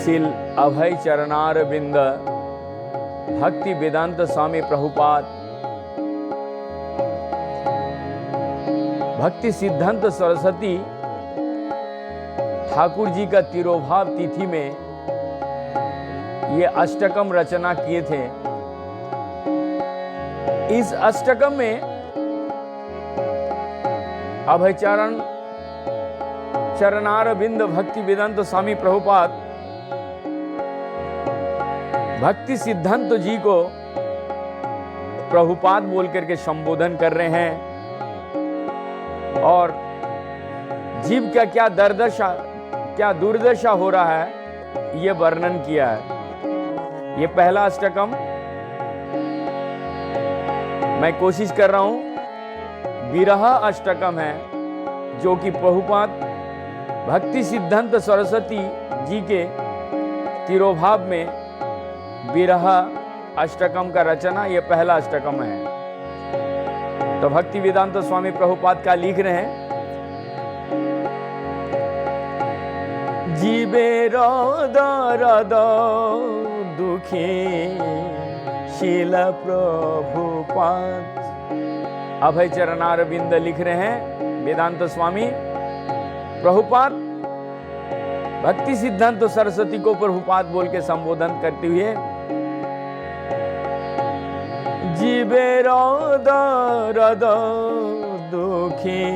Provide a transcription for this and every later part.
श्रील अभय चरणारविंद भक्ति वेदांत स्वामी प्रभुपाद भक्ति सिद्धांत सरस्वती ठाकुर जी का तिरोभाव तिथि में ये अष्टकम रचना किए थे। इस अष्टकम में अभयचरण चरणारविंद भक्ति वेदांत स्वामी प्रभुपाद भक्ति सिद्धांत जी को प्रभुपाद बोल करके संबोधन कर रहे हैं और जीव का क्या दुर्दशा हो रहा है ये वर्णन किया है। ये पहला अष्टकम मैं कोशिश कर रहा हूं विरह अष्टकम है, जो कि प्रभुपाद भक्ति सिद्धांत सरस्वती जी के तिरोभाव में विरह अष्टकम का रचना ये पहला अष्टकम है। तो भक्ति वेदांत स्वामी प्रभुपाद का लिख रहे हैं, जीवे दर्द दुखी शील प्रभुपाद। अभय चरणारविंद लिख रहे हैं वेदांत स्वामी प्रभुपाद भक्ति सिद्धांत सरस्वती को प्रभुपाद बोल के संबोधन करते हुए, जीवे दर्द दुखी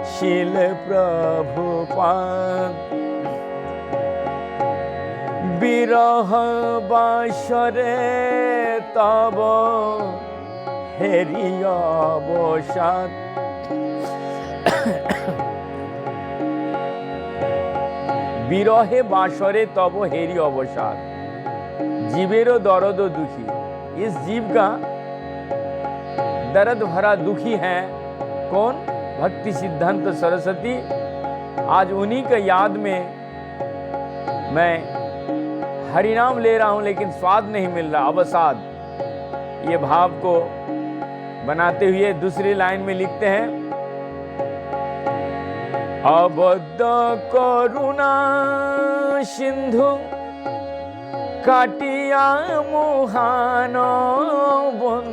शील प्रभुपाद। विरह बासरे तब हेरि अवसाद। विरहे बासरे तब हेरि अवसाद। जीवेरो दर्द दुखी, इस जीव का दर्द भरा दुखी है कौन? भक्ति सिद्धांत सरस्वती। आज उन्हीं के याद में मैं हरिनाम ले रहा हूं, लेकिन स्वाद नहीं मिल रहा, अवसाद। ये भाव को बनाते हुए दूसरी लाइन में लिखते हैं, अबद्ध करुणा सिंधु काटिया मुहान बन।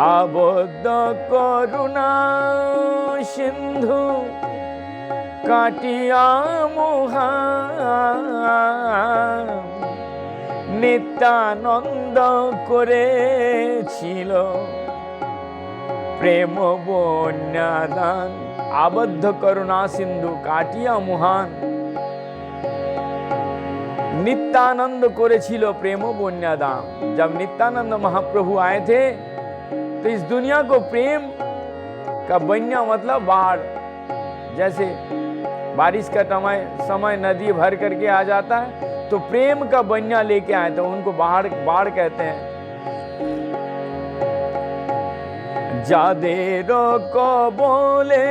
आबद्ध करुणा सिंधु काटिया मुहान। नित्यानंद करेछिल प्रेम बन्यादान। आबद्ध करुणा सिंधु काटिया मुहान। नित्यानंद करेछिल प्रेम बन्यादान। जब नित्यानंद महाप्रभु आए थे तो इस दुनिया को प्रेम का बन्या मतलब बाढ़, जैसे बारिश का समय नदी भर करके आ जाता है तो प्रेम का बन्या लेके आए तो उनको बाढ़ कहते हैं। जादेर कबले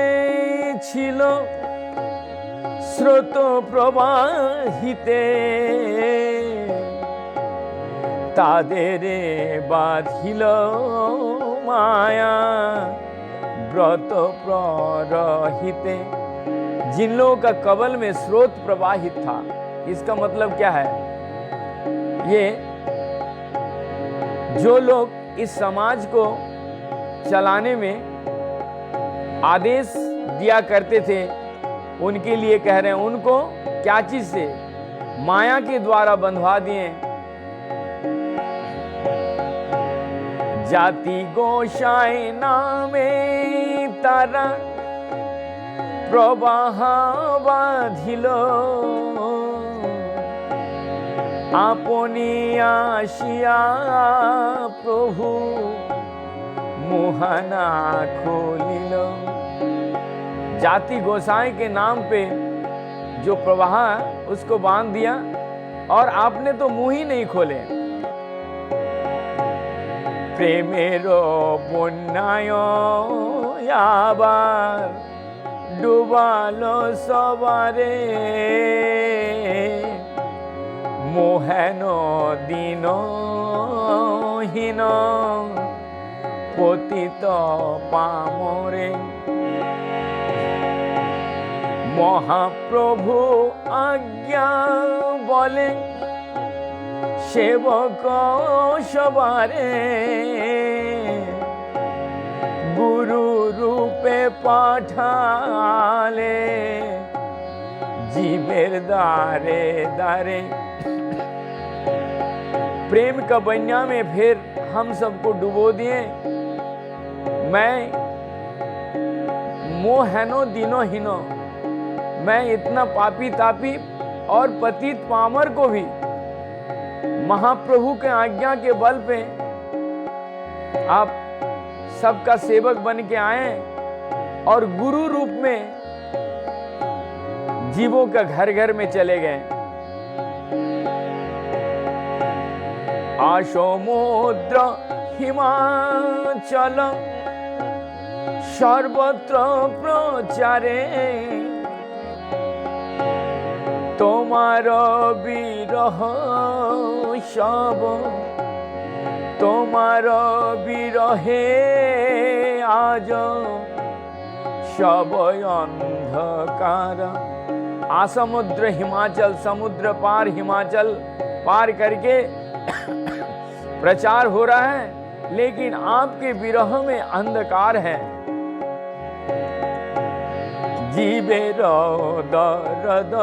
छिलो स्रोत प्रवाहिते तादेरे बाधिल माया व्रत प्ररहिते। जिन लोगों का कबल में स्रोत प्रवाहित था, इसका मतलब क्या है? ये जो लोग इस समाज को चलाने में आदेश दिया करते थे उनके लिए कह रहे हैं, उनको क्या चीज से? माया के द्वारा बंधवा दिए। जाति गोसाई नामे तारा प्रवाह बाधिल। आपनी आशिया प्रभु मुहाना खोलिल। जाति गोसाई के नाम पे जो प्रवाह उसको बांध दिया और आपने तो मुंह ही नहीं खोले। प्रेमेरो बन्याय आबार डुबालो सबारे। मोहन दीन हीन पतित पामरे। महाप्रभु आज्ञा बोले सेवक सबारे गुरु रूपे पाठाले जीवेर दारे दारे। प्रेम का बन्या में फिर हम सबको डुबो दिए। मैं मोहनो दिनो हिनो, मैं इतना पापी तापी और पतित पामर को भी महाप्रभु के आज्ञा के बल पे आप सबका सेवक बन के आए और गुरु रूप में जीवों का घर घर में चले गए। आसमुद्र हिमाचल सर्वत्र प्रचारे तोमार विरह सब तोमार विरहे आज सब अंधकार। आसमुद्र हिमाचल, समुद्र पार हिमाचल पार करके प्रचार हो रहा है, लेकिन आपके विरह में अंधकार है। जीवे दर्द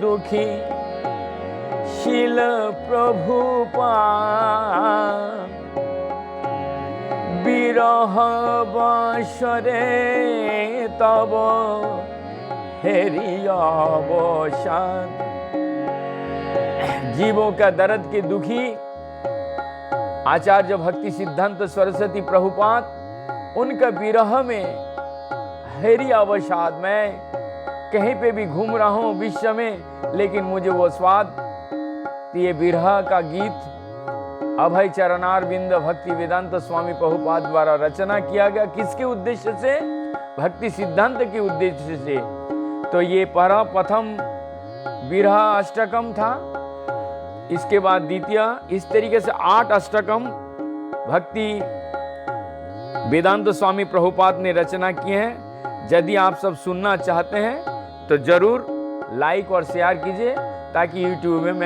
दुखी शील प्रभु विरह बसरे तब हेरी अवसान। जीवों का दर्द के दुखी आचार्य भक्ति सिद्धांत सरस्वती प्रभुपाद, उनका विरह में हेरी अवसाद। मैं कहीं पे भी घूम रहा हूं विश्व में, लेकिन मुझे वो स्वाद, ये विरह का गीत अभय चरणारविंद भक्ति वेदांत स्वामी प्रभुपाद द्वारा रचना किया गया। किसके उद्देश्य से? भक्ति सिद्धांत के उद्देश्य से। तो ये प्रथम विरह अष्टकम था। इसके बाद द्वितीय, इस तरीके से 8 अष्टकम भक्ति वेदांत स्वामी प्रभुपाद ने रचना किए हैं। यदि आप सब सुनना चाहते हैं तो जरूर लाइक और शेयर कीजिए, ताकि यूट्यूब में